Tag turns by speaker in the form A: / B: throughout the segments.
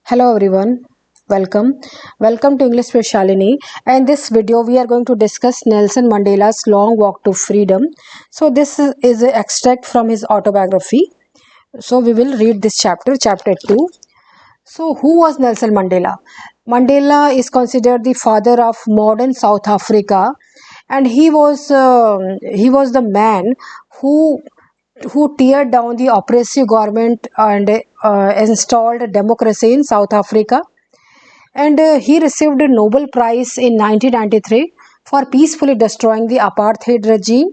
A: Hello everyone, welcome. Welcome to English with Shalini. And this video we are going to discuss Nelson Mandela's long walk to freedom. So this is an extract from his autobiography. So we will read this chapter 2. So who was Nelson Mandela? Mandela is considered the father of modern South Africa, and he was the man who teared down the oppressive government and installed democracy in South Africa. And he received a Nobel Prize in 1993 for peacefully destroying the apartheid regime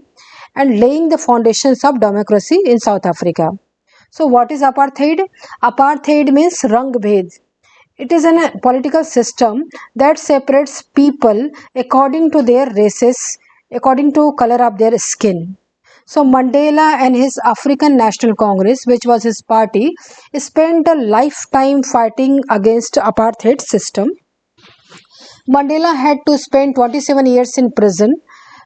A: and laying the foundations of democracy in South Africa. So, what is apartheid? Apartheid means rang bhed. It is a political system that separates people according to their races, according to color of their skin. So Mandela and his African National Congress, which was his party, spent a lifetime fighting against apartheid system. Mandela had to spend 27 years in prison.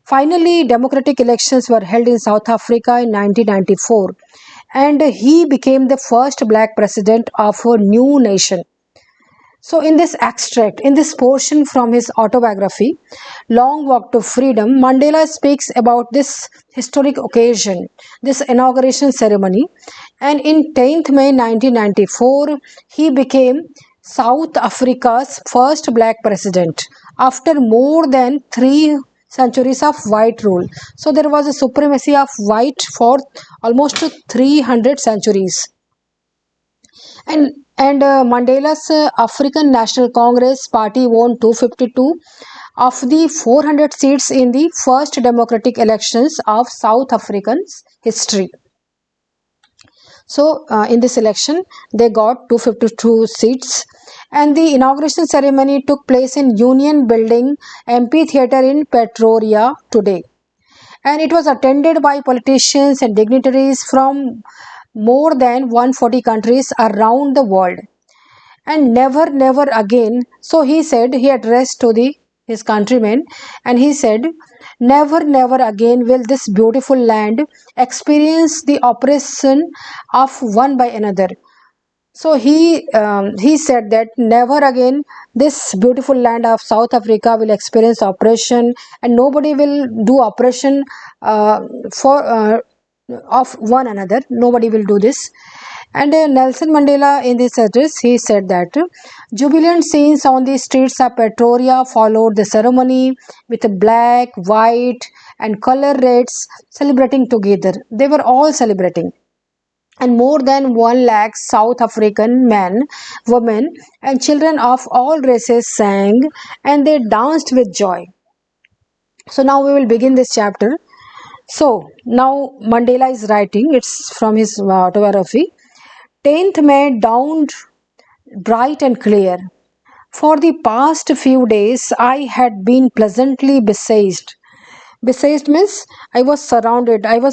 A: Finally, democratic elections were held in South Africa in 1994, and he became the first black president of a new nation. So, in this extract, in this portion from his autobiography, Long Walk to Freedom, Mandela speaks about this historic occasion, this inauguration ceremony. And in 10th May 1994, he became South Africa's first black president after more than 3 centuries of white rule. So, there was a supremacy of white for almost 300 centuries. And Mandela's African National Congress party won 252 of the 400 seats in the first democratic elections of South African's history. So, in this election, they got 252 seats, and the inauguration ceremony took place in Union Building Amphitheatre in Pretoria today. And it was attended by politicians and dignitaries from more than 140 countries around the world. And never again, so he said, he addressed to his countrymen, and he said, never again will this beautiful land experience the oppression of one by another. So he said that never again this beautiful land of South Africa will experience oppression, and nobody will do oppression for of one another. Nobody will do this. And Nelson Mandela, in this address, he said that jubilant scenes on the streets of Pretoria followed the ceremony with black, white, and color reds celebrating together. They were all celebrating, and more than 1 lakh South African men, women, and children of all races sang, and they danced with joy. So now we will begin this chapter. So now Mandela is writing, it's from his autobiography. 10th May dawned bright and clear. For the past few days, I had been pleasantly besieged. Besieged means I was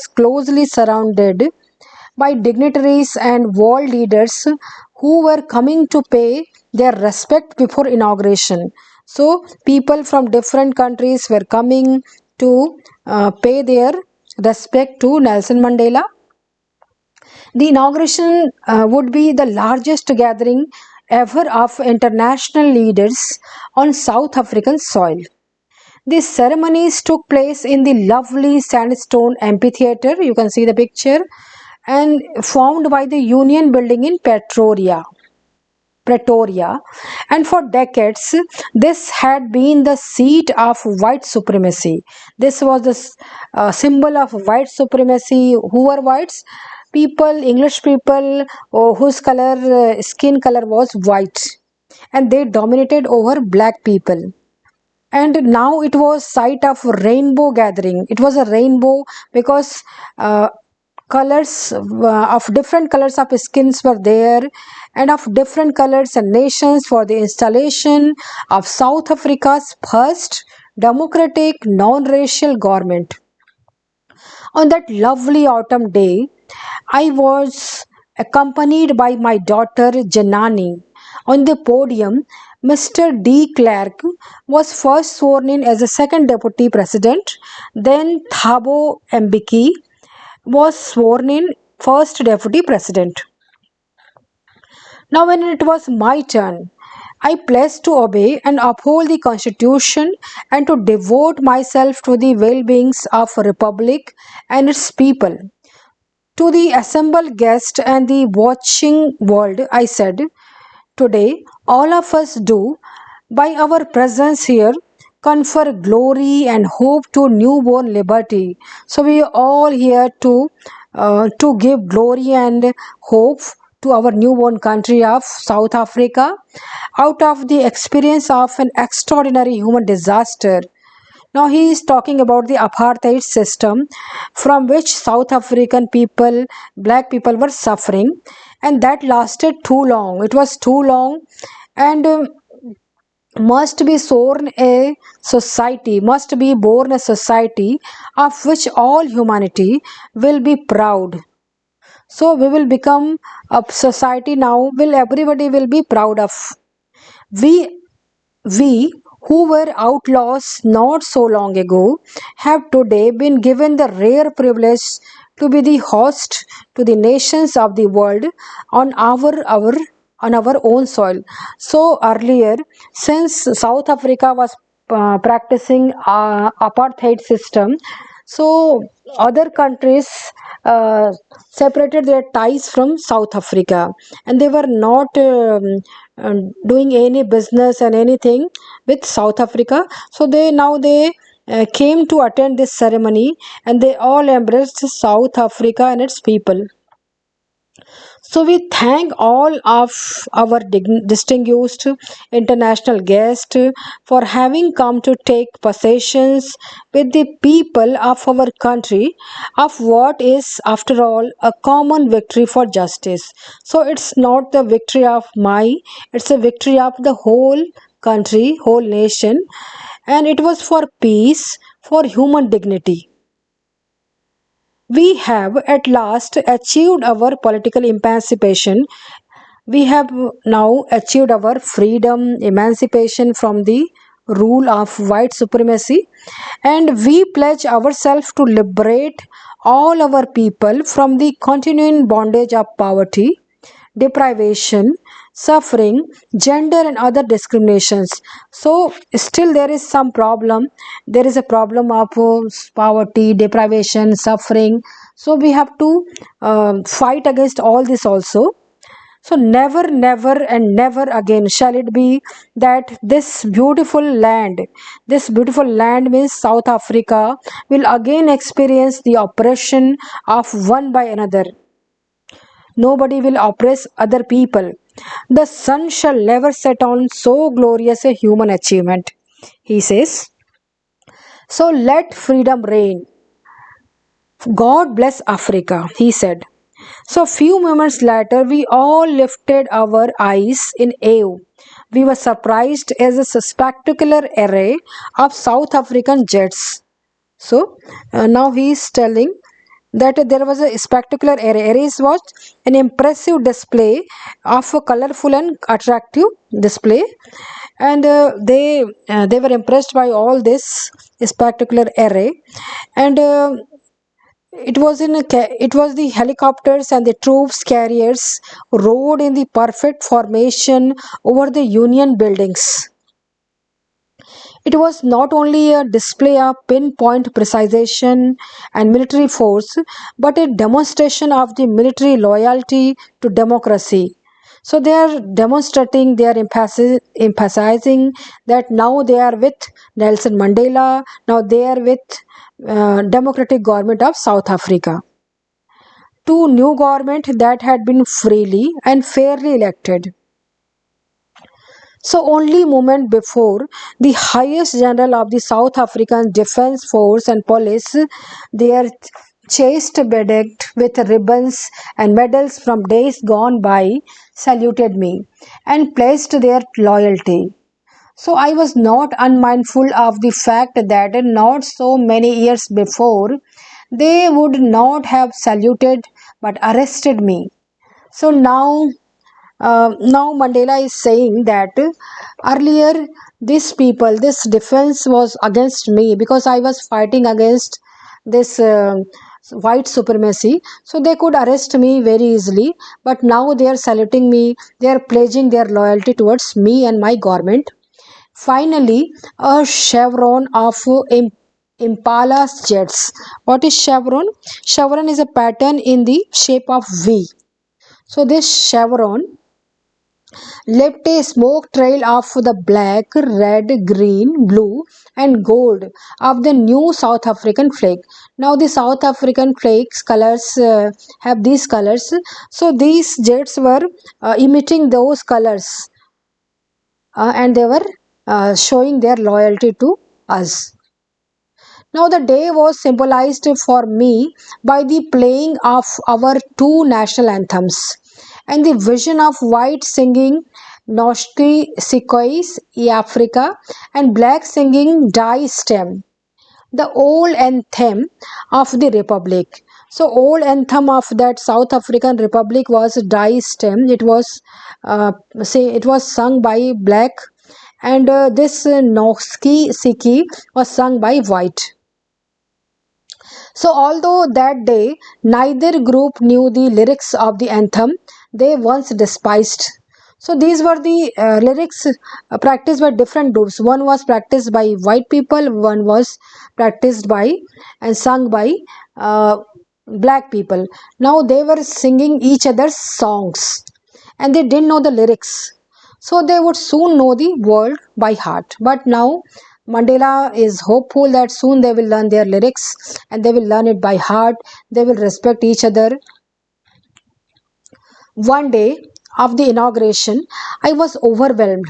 A: closely surrounded by dignitaries and world leaders who were coming to pay their respect before inauguration. So, people from different countries were coming to pay their respect to Nelson Mandela. The inauguration would be the largest gathering ever of international leaders on South African soil. These ceremonies took place in the lovely sandstone amphitheatre, you can see the picture, and formed by the Union Building in Pretoria, and for decades this had been the seat of white supremacy. This was the symbol of white supremacy. Who were whites? People, English people, whose skin color was white, and they dominated over black people. And now it was site of rainbow gathering. It was a rainbow because colors of different colors of skins were there, and of different colors and nations, for the installation of South Africa's first democratic non-racial government. On that lovely autumn day, I was accompanied by my daughter Janani. On the podium, Mr. D. Clark was first sworn in as the second deputy president. Then Thabo Mbeki was sworn in first deputy president. Now, when it was my turn, I pledged to obey and uphold the Constitution and to devote myself to the well-being of a republic and its people. To the assembled guest and the watching world, I said, today, all of us do, by our presence here, confer glory and hope to newborn liberty. So we are all here to give glory and hope to our newborn country of South Africa, out of the experience of an extraordinary human disaster. Now he is talking about the apartheid system from which South African people, black people were suffering, and that lasted too long. It was too long, and must be must be born a society of which all humanity will be proud. So we will become a society now will everybody will be proud of. We we, who were outlaws not so long ago, have today been given the rare privilege to be the host to the nations of the world on our own soil. So earlier, since South Africa was practicing apartheid system, so other countries uh, separated their ties from South Africa, and they were not doing any business and anything with South Africa. So they came to attend this ceremony, and they all embraced South Africa and its people. So we thank all of our distinguished international guests for having come to take possessions with the people of our country of what is, after all, a common victory for justice. So it's not the victory of it's a victory of the whole country, whole nation, and it was for peace, for human dignity. We have at last achieved our political emancipation. We have now achieved our freedom, emancipation from the rule of white supremacy, and we pledge ourselves to liberate all our people from the continuing bondage of poverty, deprivation, suffering, gender, and other discriminations. So, still there is some problem. There is a problem of poverty, deprivation, suffering. So, we have to fight against all this also. So, never, never, and never again shall it be that this beautiful land means South Africa, will again experience the oppression of one by another. Nobody will oppress other people. The sun shall never set on so glorious a human achievement, he says. So let freedom reign. God bless Africa, he said. So few moments later, we all lifted our eyes in awe. We were surprised as a spectacular array of South African jets. So now he is telling that there was a spectacular array. Arrays was an impressive display of a colorful and attractive display, and they were impressed by all this spectacular array, and it was the helicopters and the troops carriers rode in the perfect formation over the Union buildings. It was not only a display of pinpoint precision and military force, but a demonstration of the military loyalty to democracy. So they are demonstrating, they are emphasizing that now they are with Nelson Mandela, now they are with democratic government of South Africa. Two new government that had been freely and fairly elected. So only moment before, the highest general of the South African Defence Force and Police, their chaste bedecked with ribbons and medals from days gone by, saluted me and pledged their loyalty. So I was not unmindful of the fact that not so many years before, they would not have saluted but arrested me. So now Mandela is saying that earlier this defense was against me because I was fighting against this white supremacy, so they could arrest me very easily. But now they are saluting me, they are pledging their loyalty towards me and my government. Finally, a chevron of Impala's jets. What is chevron? Chevron is a pattern in the shape of V. So this chevron left a smoke trail of the black, red, green, blue, and gold of the new South African flag. Now, the South African flag's colors have these colors. So, these jets were emitting those colors, and they were showing their loyalty to us. Now, the day was symbolized for me by the playing of our two national anthems and the vision of white singing Noshki Sequoias Africa and black singing Die Stem, the old anthem of the Republic. So, old anthem of that South African Republic was Die Stem. It was sung by black, and this Noski Siki was sung by white. So, although that day neither group knew the lyrics of the anthem they once despised. So, these were the lyrics practiced by different groups. One was practiced by white people, one was practiced by and sung by uh, black people. Now, they were singing each other's songs and they didn't know the lyrics. So they would soon know the world by heart. But now Mandela is hopeful that soon they will learn their lyrics and they will learn it by heart. They will respect each other. One day of the inauguration, I was overwhelmed.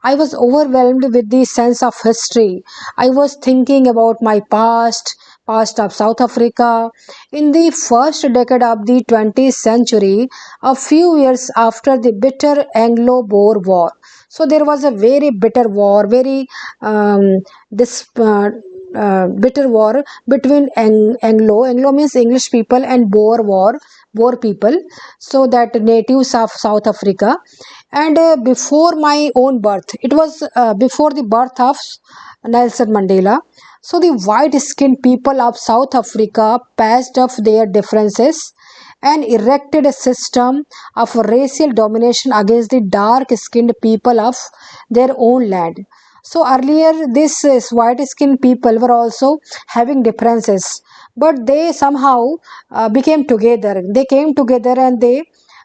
A: I was overwhelmed with the sense of history. I was thinking about my past of South Africa. In the first decade of the 20th century, a few years after the bitter Anglo-Boer War. So there was a very bitter war, very this bitter war between Anglo means English people and Boer people, so that natives of South Africa. And before my own birth, it was before the birth of Nelson Mandela. So the white skinned people of South Africa patched up their differences and erected a system of racial domination against the dark skinned people of their own land. So earlier, these white skinned people were also having differences, but they somehow became together. They came together and they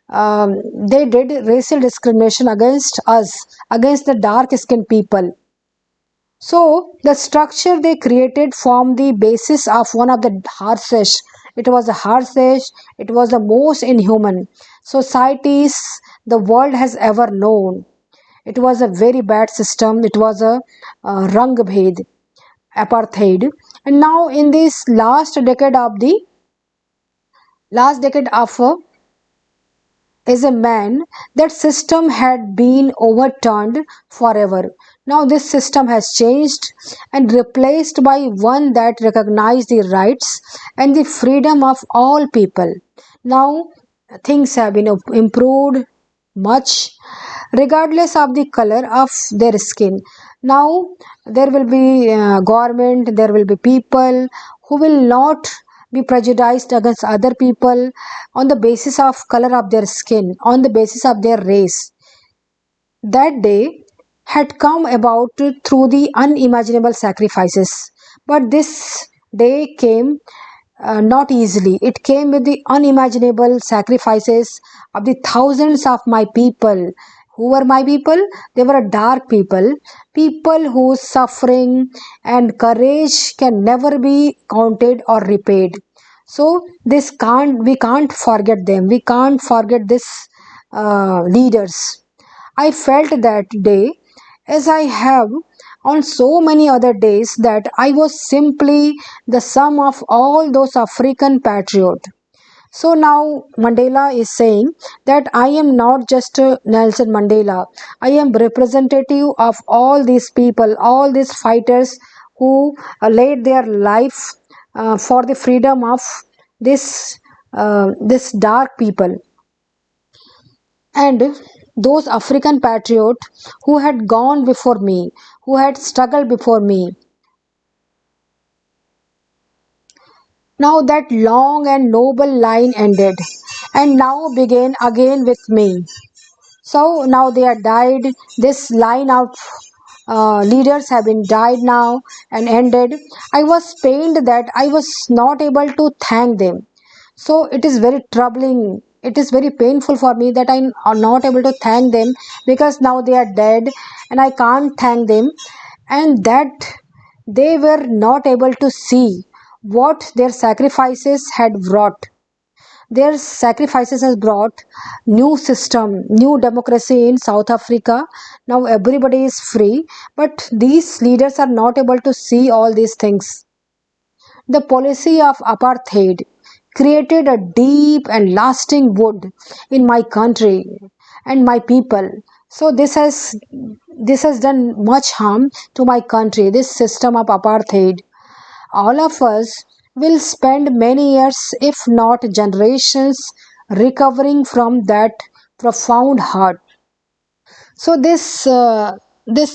A: did racial discrimination against us, against the dark skinned people. So the structure they created formed the basis of one of the harshest. It was the harshest, it was the most inhuman societies the world has ever known. It was a very bad system. It was a rang bhed, apartheid. And now in this last decade of is a man, that system had been overturned forever. Now this system has changed and replaced by one that recognizes the rights and the freedom of all people. Now things have been improved much regardless of the color of their skin. Now there will be government, there will be people who will not be prejudiced against other people on the basis of color of their skin, on the basis of their race. That day had come about through the unimaginable sacrifices, but this day came not easily. It came with the unimaginable sacrifices of the thousands of my people. Who were my people? They were dark people, people whose suffering and courage can never be counted or repaid. So we can't forget them. We can't forget this leaders. I felt that day, as I have on so many other days, that I was simply the sum of all those African patriots. So now Mandela is saying that I am not just Nelson Mandela. I am representative of all these people, all these fighters who laid their life for the freedom of this dark people, and those African patriots who had gone before me, who had struggled before me. Now that long and noble line ended, and now began again with me. So now they are died. This line of leaders have been died now and ended. I was pained that I was not able to thank them. So it is very troubling. It is very painful for me that I am not able to thank them because now they are dead and I can't thank them, and that they were not able to see what their sacrifices had brought. Their sacrifices has brought new system, new democracy in South Africa. Now everybody is free, but these leaders are not able to see all these things. The policy of apartheid created a deep and lasting wound in my country and my people. So this has done much harm to my country. This system of apartheid, all of us will spend many years, if not generations, recovering from that profound hurt. So this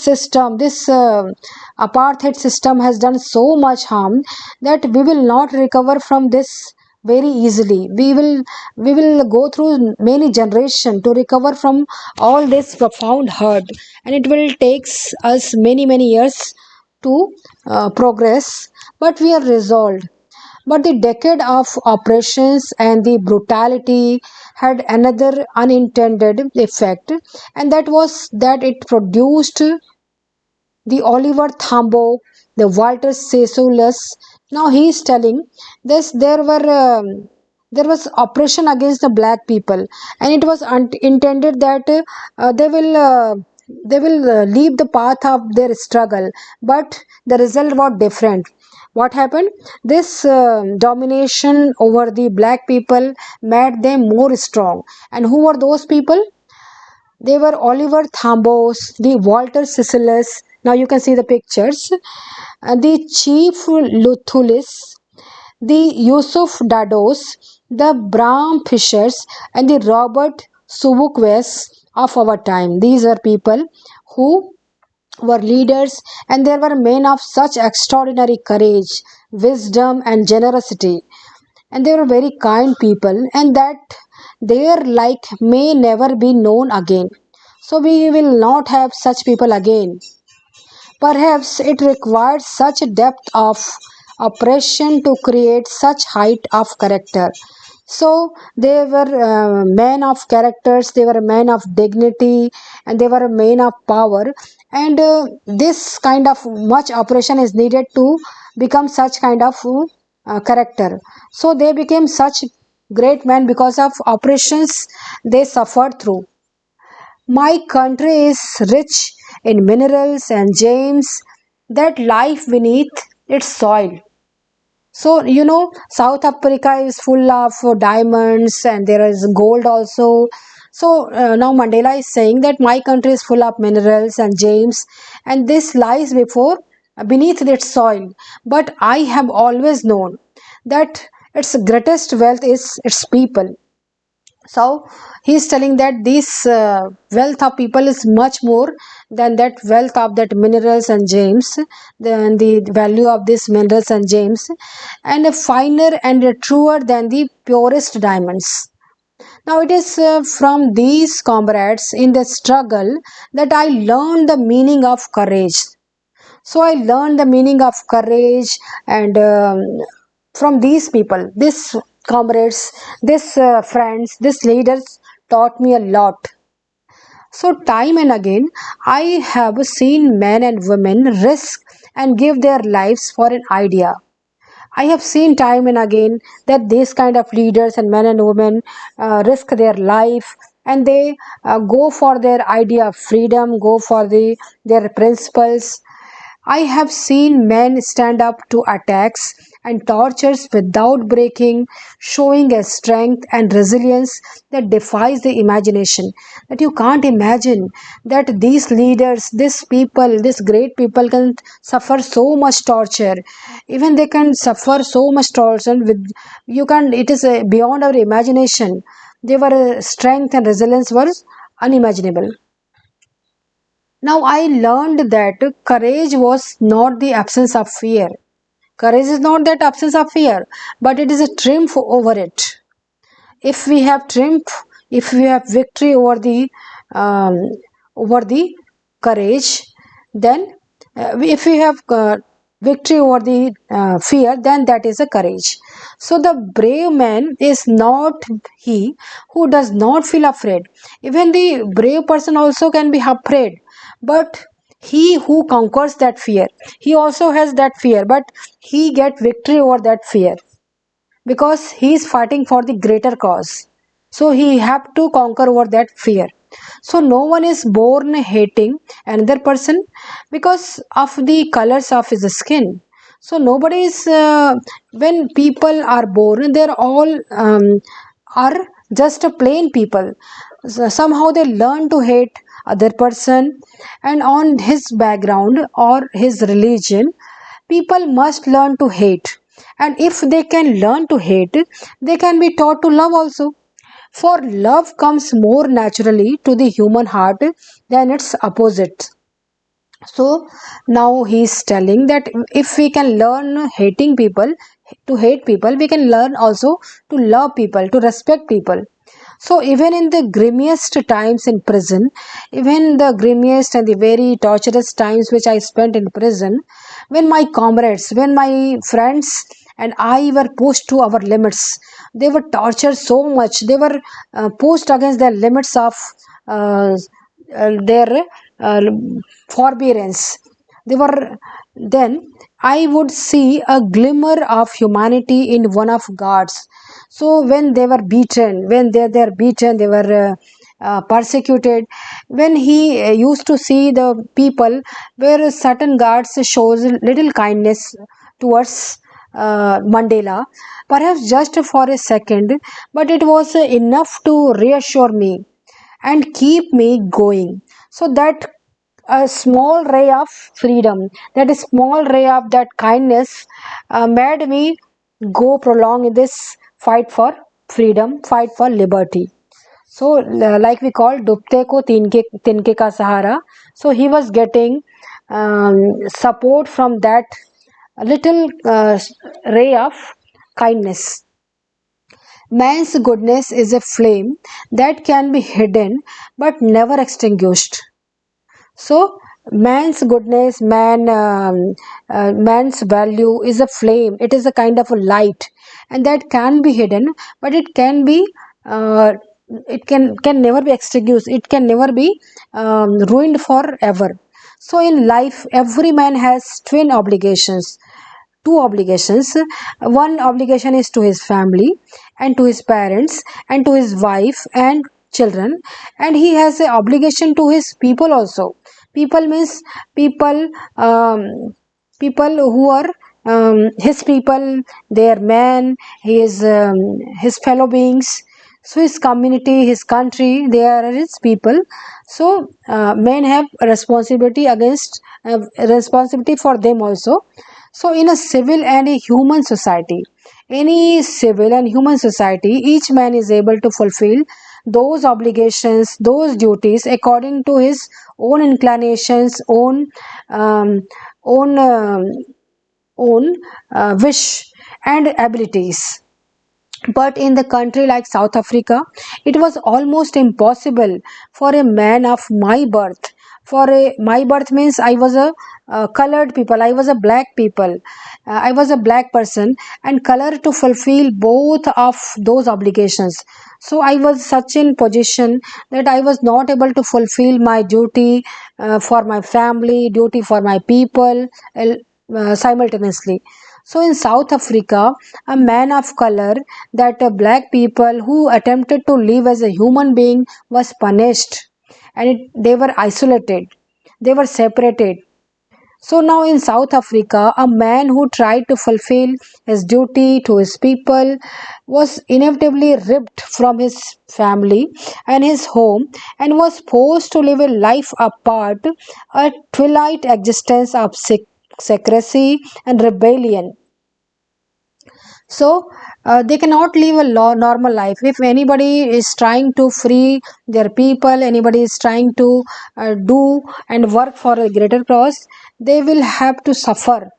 A: system, this apartheid system has done so much harm that we will not recover from this very easily. We will go through many generations to recover from all this profound hurt, and it will takes us many years to progress. But we are resolved. But the decade of oppressions and the brutality had another unintended effect, and that was that it produced the Oliver Tambo, the Walter Sissulus. Now he is telling this: there was oppression against the black people, and it was intended that they will leave the path of their struggle, but the result was different. What happened? This domination over the black people made them more strong. And who were those people? They were Oliver Thambos, the Walter Sissulus. Now you can see the pictures. The Chief Luthulis, the Yusuf Dados, the Bram Fishers, and the Robert Subukwes of our time. These are people who were leaders, and there were men of such extraordinary courage, wisdom, and generosity, and they were very kind people, and that their like may never be known again. So we will not have such people again. Perhaps it required such a depth of oppression to create such height of character. So they were men of characters, they were men of dignity, and they were men of power. And this kind of much oppression is needed to become such kind of character. So they became such great men because of oppressions they suffered through. My country is rich in minerals and gems that life beneath its soil. So, South Africa is full of diamonds and there is gold also. So, now Mandela is saying that my country is full of minerals and gems, and this lies beneath its soil. But I have always known that its greatest wealth is its people. So he is telling that this wealth of people is much more than that wealth of that minerals and gems, than the value of these minerals and gems, and finer and truer than the purest diamonds. Now it is from these comrades in the struggle that I learned the meaning of courage. So I learned the meaning of courage, and from these people, these comrades, these friends, these leaders taught me a lot. So time and again, I have seen men and women risk and give their lives for an idea. I have seen time and again that these kind of leaders and men and women risk their life, and they go for their idea of freedom, go for their principles. I have seen men stand up to attacks and tortures without breaking, showing a strength and resilience that defies the imagination. That you can't imagine that these leaders, these people, these great people can suffer so much torture. Even they can suffer so much torture with you can. It is beyond our imagination. They were strength and resilience was unimaginable. Now I learned that courage was not the absence of fear. Courage is not that absence of fear, but it is a triumph over it. If we have triumph, if we have victory um, over the courage, then if we have victory over the fear, then that is a courage. So the brave man is not he who does not feel afraid. Even the brave person also can be afraid, but he who conquers that fear, he also has that fear, but he get victory over that fear because he is fighting for the greater cause. So he have to conquer over that fear. So no one is born hating another person because of the colors of his skin. So nobody is when people are born, they're all are just a plain people. So somehow they learn to hate other person, and on his background or his religion, people must learn to hate. And if they can learn to hate, they can be taught to love also. For love comes more naturally to the human heart than its opposite. So now he's telling that if we can learn hating people, to hate people, we can learn also to love people, to respect people. So even in the grimiest times in prison, even the grimiest and the very torturous times which I spent in prison, when my comrades, when my friends and I were pushed to our limits, they were tortured so much, they were pushed against the limits of uh, their uh, forbearance. They were then I would see a glimmer of humanity in one of God's. So when they were beaten, when they are beaten, they were persecuted. When he used to see the people where certain guards shows little kindness towards Mandela, perhaps just for a second, but it was enough to reassure me and keep me going. So that a small ray of freedom, that a small ray of that kindness made me go prolong this fight for freedom, fight for liberty. So like we call dubte ko tinke ka sahara. So he was getting support from that little ray of kindness. Man's goodness is a flame that can be hidden but never extinguished. So man's goodness, man's value is a flame. It is a kind of a light, and that can be hidden, but it can be uh, it can never be extinguished. It can never be ruined forever. So in life, every man has twin obligations, two obligations. One obligation is to his family and to his parents and to his wife and children, and he has an obligation to his people also. People means people, people who are his people, their man, his fellow beings. So his community, his country, they are his people. So men have a responsibility against responsibility for them also. So in a civil and a human society, any civil and human society, each man is able to fulfill those obligations, those duties according to his own inclinations, um, own own wish and abilities. But in the country like South Africa, it was almost impossible for a man of my birth. My birth means I was a colored people, I was a black people, I was a black person, and color to fulfill both of those obligations. So I was such in position that I was not able to fulfill my duty for my family, duty for my people simultaneously. So in South Africa, a man of color, that black people who attempted to live as a human being was punished, and they were isolated, they were separated. So now in South Africa, a man who tried to fulfill his duty to his people was inevitably ripped from his family and his home and was forced to live a life apart, a twilight existence of secrecy and rebellion. So they cannot live a normal life. If anybody is trying to free their people, anybody is trying to do and work for a greater cause, they will have to suffer.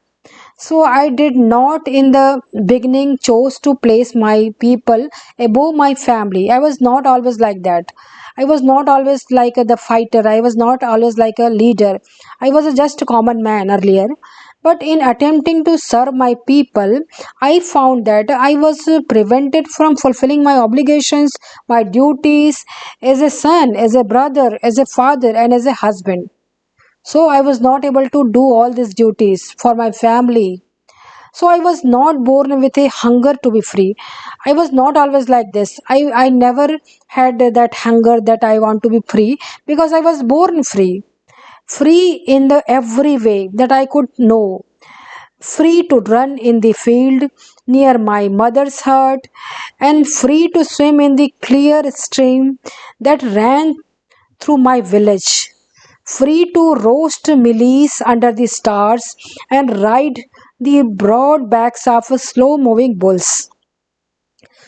A: So I did not in the beginning chose to place my people above my family. I was not always like that. I was not always like the fighter. I was not always like a leader. I was just a common man earlier. But in attempting to serve my people, I found that I was prevented from fulfilling my obligations, my duties as a son, as a brother, as a father, and as a husband. So I was not able to do all these duties for my family. So I was not born with a hunger to be free. I was not always like this. I never had that hunger that I want to be free, because I was born free. Free in the every way that I could know. Free to run in the field near my mother's hut, and free to swim in the clear stream that ran through my village, free to roast mealies under the stars and ride the broad backs of slow moving bulls.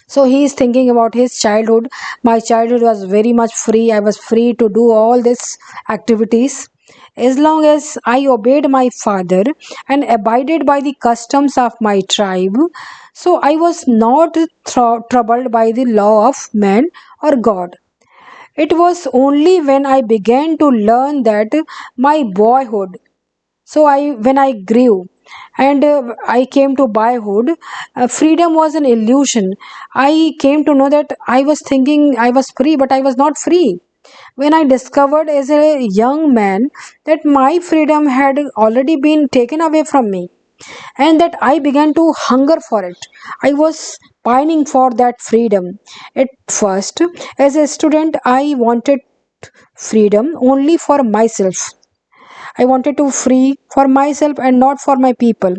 A: So he is thinking about his childhood. My childhood was very much free. I was free to do all these activities. As long as I obeyed my father and abided by the customs of my tribe, so I was not troubled by the law of man or God. It was only when I began to learn that my boyhood, so I when I grew and I came to boyhood, freedom was an illusion. I came to know that I was thinking I was free, but I was not free. When I discovered as a young man that my freedom had already been taken away from me, and that I began to hunger for it. I was pining for that freedom. At first, as a student, I wanted freedom only for myself. I wanted to free for myself and not for my people.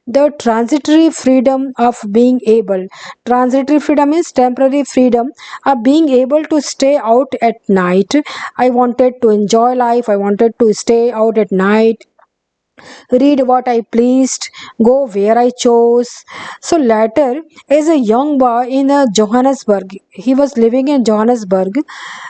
A: The transitory freedom of being able. Transitory freedom is temporary freedom of being able to stay out at night. I wanted to enjoy life. I wanted to stay out at night, read what I pleased, go where I chose. So later, as a young boy in Johannesburg, he was living in Johannesburg,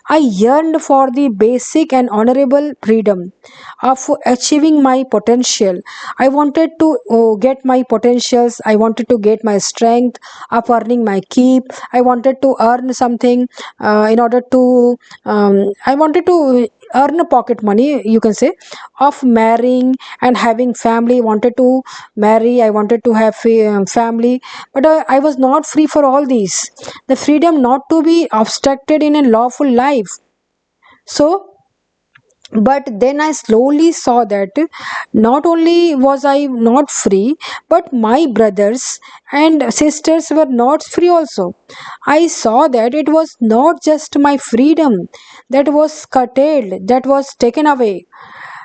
A: I yearned for the basic and honorable freedom of achieving my potential. I wanted to get my potentials. I wanted to get my strength of earning my keep. I wanted to earn something in order to. I wanted to earn a pocket money, you can say, of marrying and having family. Wanted to marry, I wanted to have family, but I was not free for all these. The freedom not to be obstructed in a lawful life. So but then I slowly saw that not only was I not free, but my brothers and sisters were not free also. I saw that it was not just my freedom that was curtailed, that was taken away,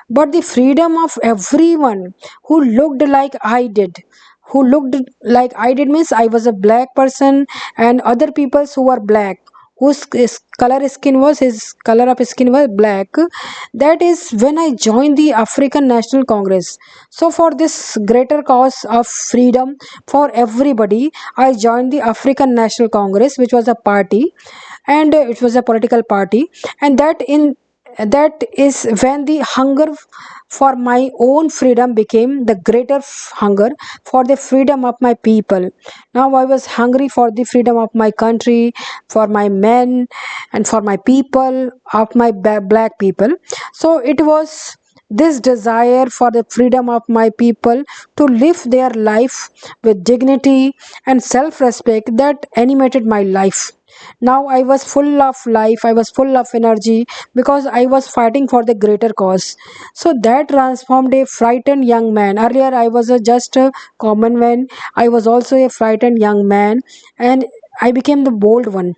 A: but the freedom of everyone who looked like I did. Who looked like I did means I was a black person, and other peoples who were black, whose color skin was his color of skin was black. That is when I joined the African National Congress. So for this greater cause of freedom for everybody, I joined the African National Congress, which was a party, and it was a political party, and that is when the hunger for my own freedom became the greater hunger for the freedom of my people. Now I was hungry for the freedom of my country, for my men, and for my people, of my black people. So it was this desire for the freedom of my people to live their life with dignity and self respect that animated my life. Now I was full of life, I was full of energy, because I was fighting for the greater cause. So that transformed a frightened young man. Earlier I was just a common man, I was also a frightened young man, and I became the bold one.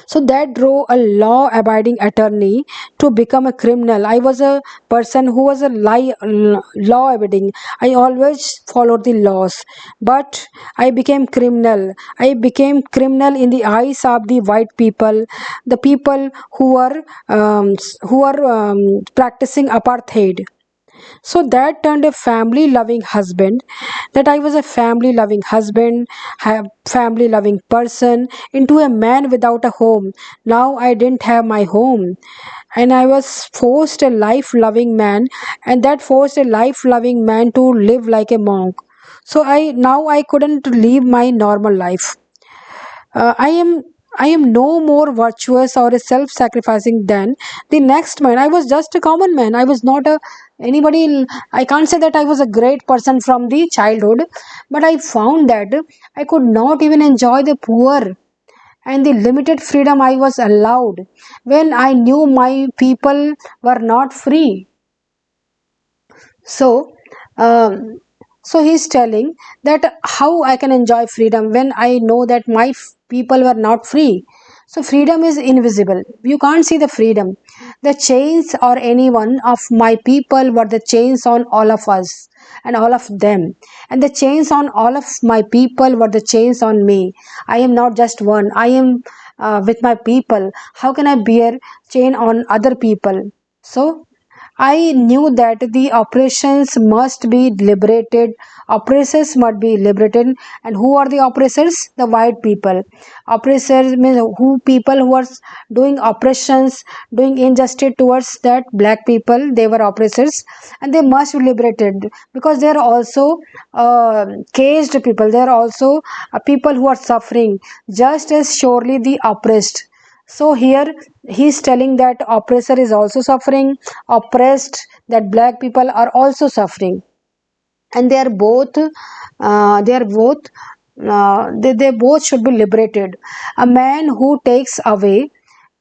A: So that drove a law abiding attorney to become a criminal. I was a person who was a law abiding. I always followed the laws, but I became criminal. I became criminal in the eyes of the white people, the people who are practicing apartheid. So that turned a family loving husband, that I was a family loving husband, family loving person, into a man without a home. Now I didn't have my home, and I was forced a life loving man, and that forced a life loving man to live like a monk. So I couldn't live my normal life. I am no more virtuous or self-sacrificing than the next man. I was just a common man. I was not a anybody. I can't say that I was a great person from the childhood, but I found that I could not even enjoy the poor and the limited freedom I was allowed when I knew my people were not free. So, um, so he's telling that how I can enjoy freedom when I know that my people were not free. So freedom is invisible. You can't see the freedom. The chains or any one of my people were the chains on all of us and all of them. And the chains on all of my people were the chains on me. I am not just one. I am with my people. How can I bear chain on other people? So I knew that the operations must be liberated, oppressors must be liberated. And who are the oppressors? The white people. Oppressors means who people who are doing oppressions, doing injustice towards that black people, they were oppressors, and they must be liberated because they are also caged people, they are also people who are suffering just as surely the oppressed. So here he is telling that oppressor is also suffering, oppressed, that black people are also suffering, and they are both they both should be liberated. A man who takes away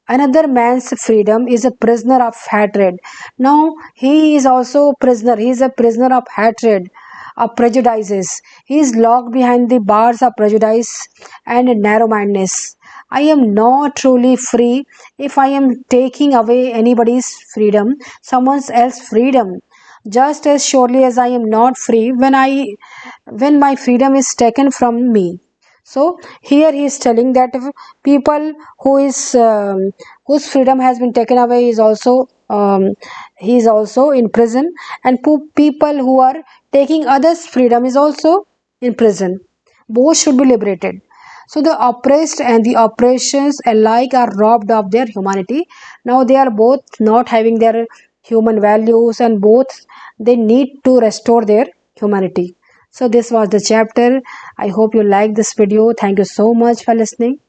A: another man's freedom is a prisoner of hatred. Now he is also prisoner. He is a prisoner of hatred, of prejudices. He is locked behind the bars of prejudice and narrow-mindedness. I am not truly free if I am taking away anybody's freedom, someone else's freedom. Just as surely as I am not free when my freedom is taken from me. So here he is telling that if people whose freedom has been taken away is also he is also in prison, and people who are taking others' freedom is also in prison. Both should be liberated. So the oppressed and the oppressions alike are robbed of their humanity. Now they are both not having their human values, and both they need to restore their humanity. So this was the chapter. I hope you like this video. Thank you so much for listening.